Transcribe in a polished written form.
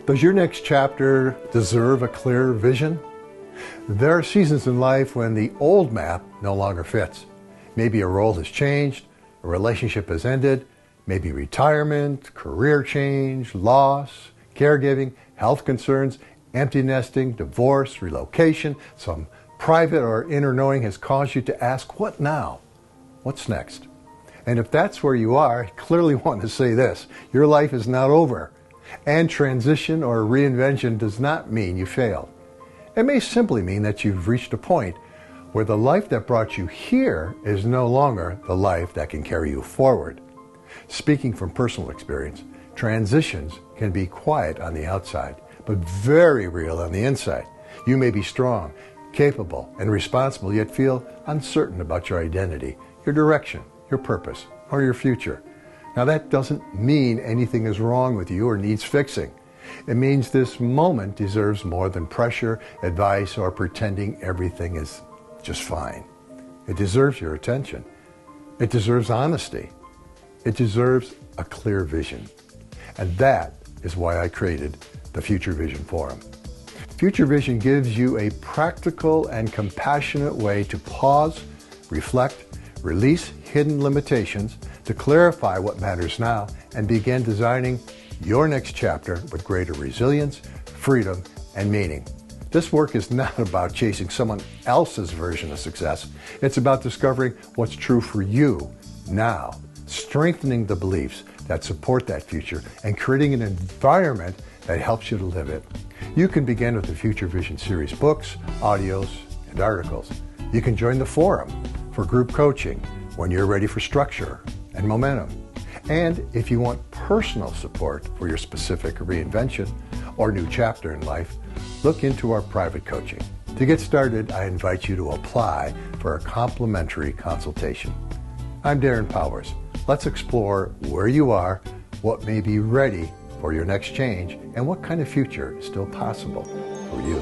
Does your next chapter deserve a clear vision? There are seasons in life when the old map no longer fits. Maybe a role has changed, a relationship has ended, maybe retirement, career change, loss, caregiving, health concerns, empty nesting, divorce, relocation, some private or inner knowing has caused you to ask, what now? What's next? And if that's where you are, I clearly want to say this: your life is not over. And transition or reinvention does not mean you failed. It may simply mean that you've reached a point where the life that brought you here is no longer the life that can carry you forward. Speaking from personal experience, transitions can be quiet on the outside, but very real on the inside. You may be strong, capable, and responsible, yet feel uncertain about your identity, your direction, your purpose, or your future. Now, that doesn't mean anything is wrong with you or needs fixing. It means this moment deserves more than pressure, advice, or pretending everything is just fine. It deserves your attention. It deserves honesty. It deserves a clear vision. And that is why I created the Future Vision Forum. Future Vision gives you a practical and compassionate way to pause, reflect, release hidden limitations, to clarify what matters now, and begin designing your next chapter with greater resilience, freedom, and meaning. This work is not about chasing someone else's version of success. It's about discovering what's true for you now, strengthening the beliefs that support that future, and creating an environment that helps you to live it. You can begin with the Future Vision series books, audios, and articles. You can join the forum for group coaching when you're ready for structure and momentum. And if you want personal support for your specific reinvention or new chapter in life, look into our private coaching. To get started, I invite you to apply for a complimentary consultation. I'm Darren Powers. Let's explore where you are, what may be ready for your next change, and what kind of future is still possible for you.